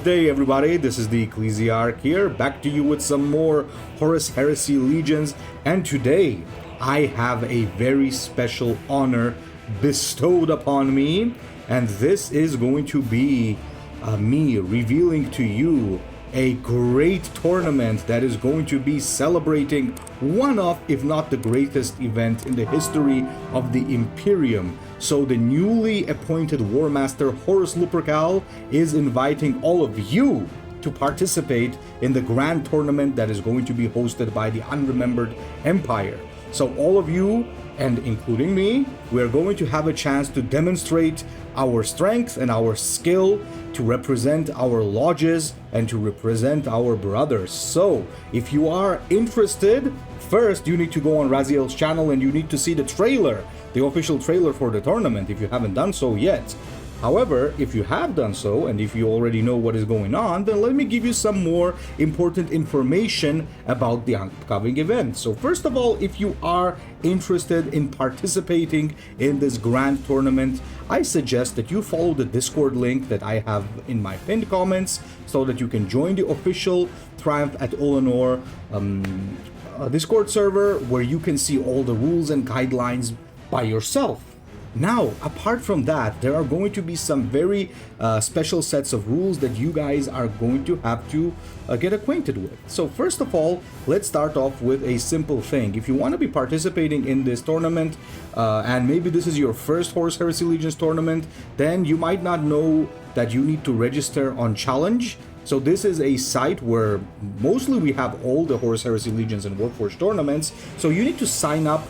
Good day, everybody. This is the Ecclesiarch here, back to you with some more Horus Heresy Legions, and today I have a very special honor bestowed upon me, and this is going to be me revealing to you a great tournament that is going to be celebrating one of, if not the greatest event in the history of the Imperium. So the newly appointed War Master Horus Lupercal is inviting all of you to participate in the grand tournament that is going to be hosted by the Unremembered Empire. So all of you, and including me, we are going to have a chance to demonstrate our strength and our skill to represent our lodges and to represent our brothers. So if you are interested, first you need to go on Raziel's channel and you need to see the trailer, the official trailer for the tournament, if you haven't done so yet. However, if you have done so, and if you already know what is going on, then let me give you some more important information about the upcoming event. So first of all, if you are interested in participating in this grand tournament, I suggest that you follow the Discord link that I have in my pinned comments so that you can join the official Triumph at ULLANOR Discord server, where you can see all the rules and guidelines by yourself. Now, apart from that, there are going to be some very special sets of rules that you guys are going to have to get acquainted with. So first of all, let's start off with a simple thing. If you want to be participating in this tournament, and maybe this is your first Horus Heresy Legions tournament, then you might not know that you need to register on Challenge. So this is a site where mostly we have all the Horus Heresy Legions and Warforged tournaments. So you need to sign up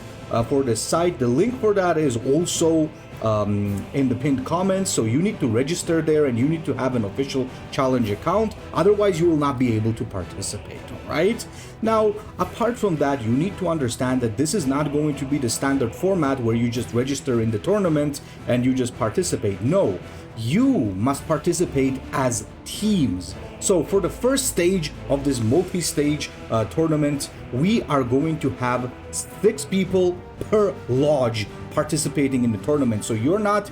for the site. The link for that is also in the pinned comments, so you need to register there and you need to have an official challenge account, otherwise you will not be able to participate. All right, now apart from that, you need to understand that this is not going to be the standard format where you just register in the tournament and you just participate. No, you must participate as teams. So for the first stage of this multi-stage tournament, we are going to have 6 people per lodge participating in the tournament. So you're not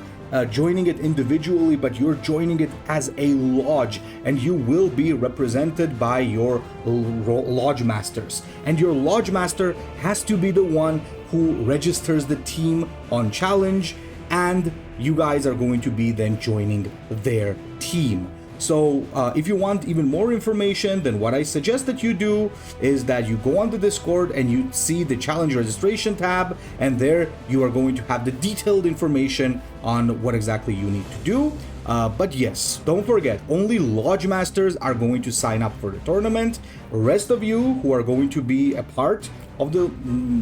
joining it individually, but you're joining it as a lodge, and you will be represented by your lodge masters. And your lodge master has to be the one who registers the team on Challenge, and you guys are going to be then joining their team. So if you want even more information, then what I suggest that you do is that you go on the Discord and you see the challenge registration tab, and there you are going to have the detailed information on what exactly you need to do. But yes, don't forget, only lodge masters are going to sign up for the tournament. The rest of you who are going to be a part of the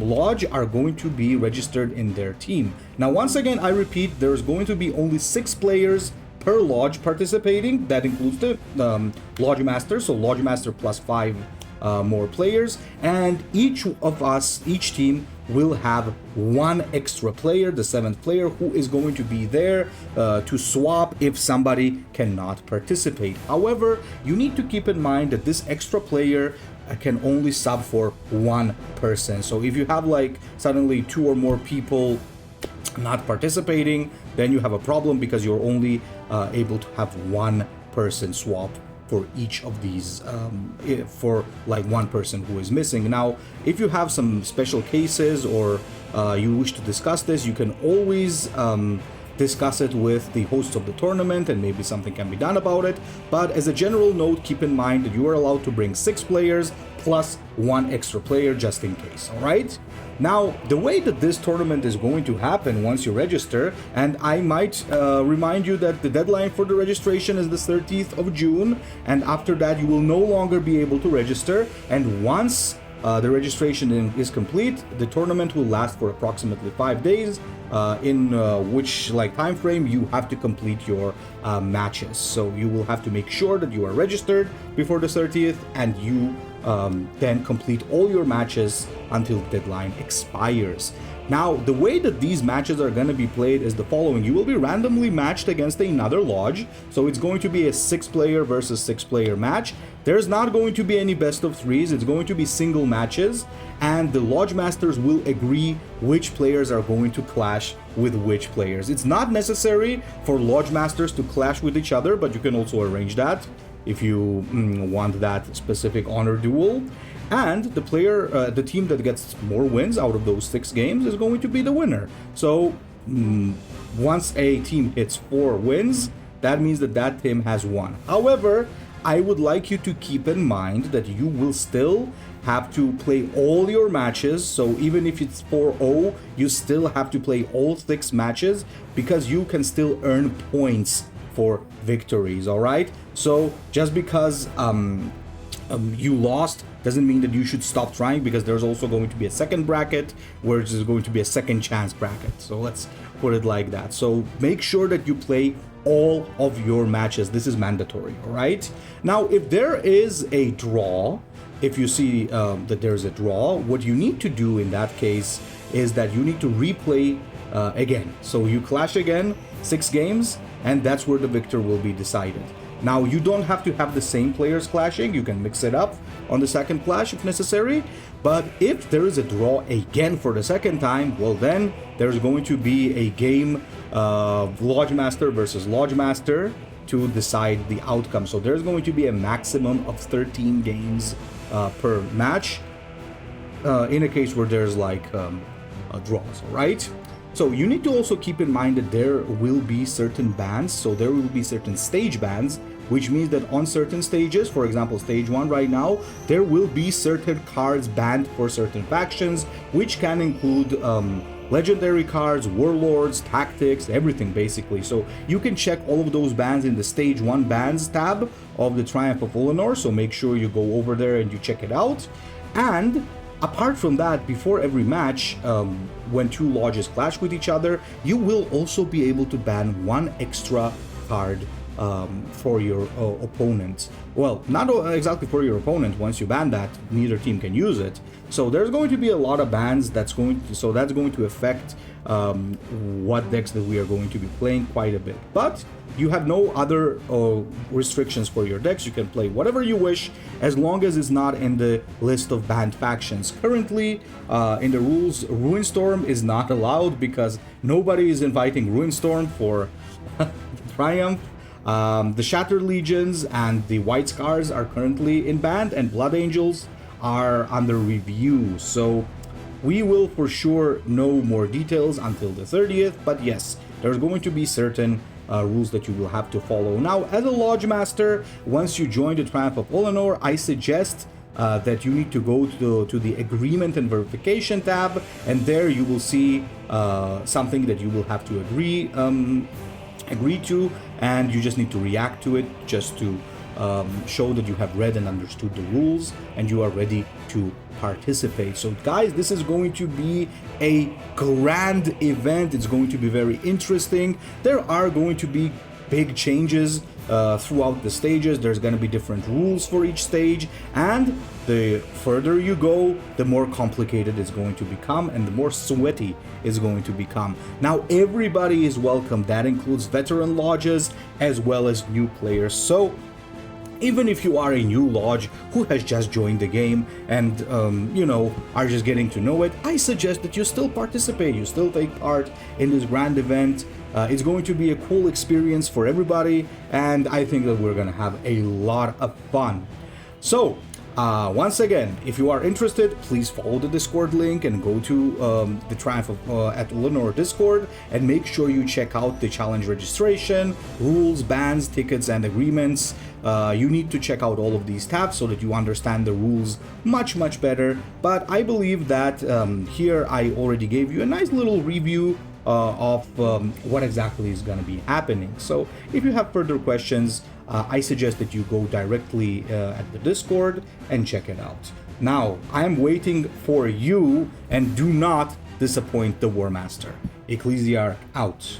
lodge are going to be registered in their team. Now, once again, I repeat, there's going to be only 6 players per lodge participating. That includes the lodge master, so lodge master plus 5 more players, and each of us, each team will have 1 extra player, the 7th player, who is going to be there to swap if somebody cannot participate. However, you need to keep in mind that this extra player can only sub for 1 person. So if you have like suddenly 2 or more people not participating, then you have a problem because you're only able to have 1 person swap for each of these, for like 1 person who is missing. Now, if you have some special cases or you wish to discuss this, you can always discuss it with the hosts of the tournament and maybe something can be done about it. But as a general note, keep in mind that you are allowed to bring 6 players plus 1 extra player just in case. All right, now the way that this tournament is going to happen once you register, and I might remind you that the deadline for the registration is the 30th of June, and after that you will no longer be able to register. And once the registration is complete, the tournament will last for approximately 5 days, in which like time frame you have to complete your matches. So you will have to make sure that you are registered before the 30th, and you then complete all your matches until the deadline expires. Now, the way that these matches are going to be played is the following. You will be randomly matched against another lodge, so it's going to be a 6-player versus 6-player match. There's not going to be any best of 3s, it's going to be single matches, and the lodge masters will agree which players are going to clash with which players. It's not necessary for lodge masters to clash with each other, but you can also arrange that. if you want that specific honor duel. And the team that gets more wins out of those 6 games is going to be the winner. So once a team hits 4 wins, that means that that team has won. However, I would like you to keep in mind that you will still have to play all your matches. So even if it's 4-0, you still have to play all 6 matches, because you can still earn points for victories, all right? So just because you lost doesn't mean that you should stop trying, because there's also going to be a second bracket, which is going to be a second chance bracket. So let's put it like that. So make sure that you play all of your matches. This is mandatory, all right? Now, if there is a draw, if you see that there's a draw, what you need to do in that case is that you need to replay again. So you clash again, 6 games, and that's where the victor will be decided. Now, you don't have to have the same players clashing. You can mix it up on the second clash if necessary. But if there is a draw again for the second time, well, then there's going to be a game of Lodge Master versus Lodge Master to decide the outcome. So there's going to be a maximum of 13 games per match in a case where there's like draws, all right? So you need to also keep in mind that there will be certain bans. So there will be certain stage bans, which means that on certain stages, for example, stage 1 right now, there will be certain cards banned for certain factions, which can include legendary cards, warlords, tactics, everything basically. So you can check all of those bans in the stage 1 bans tab of the Triumph of ULLANOR. So make sure you go over there and you check it out. And apart from that, before every match, when 2 lodges clash with each other, you will also be able to ban 1 extra card for your opponent. Well, not exactly for your opponent. Once you ban that, neither team can use it. So there's going to be a lot of bans that's going to affect what decks that we are going to be playing quite a bit. But you have no other restrictions for your decks. You can play whatever you wish as long as it's not in the list of banned factions. Currently, in the rules, Ruinstorm is not allowed because nobody is inviting Ruinstorm for Triumph. The Shattered Legions and the White Scars are currently in banned, and Blood Angels are under review. So we will for sure know more details until the 30th, but yes, there's going to be certain rules that you will have to follow. Now, as a Lodge Master, once you join the Triumph of ULLANOR, I suggest that you need to go to the Agreement and Verification tab, and there you will see something that you will have to agree to, and you just need to react to it just to show that you have read and understood the rules and you are ready to participate. So guys, this is going to be a grand event. It's going to be very interesting. There are going to be big changes throughout the stages. There's going to be different rules for each stage, and the further you go, the more complicated it's going to become and the more sweaty it's going to become. Now, everybody is welcome. That includes veteran lodges as well as new players. So even if you are a new lodge who has just joined the game and you know, are just getting to know it, I suggest that you still participate, you still take part in this grand event. It's going to be a cool experience for everybody, and I think that we're gonna have a lot of fun. So once again, if you are interested, please follow the Discord link and go to the Triumph at ULLANOR Discord, and make sure you check out the challenge registration, rules, bans, tickets, and agreements. You need to check out all of these tabs so that you understand the rules much better. But I believe that here I already gave you a nice little review of what exactly is going to be happening. So if you have further questions, I suggest that you go directly at the Discord and check it out. Now, I'm waiting for you, and do not disappoint the War Master. Ecclesiarch out.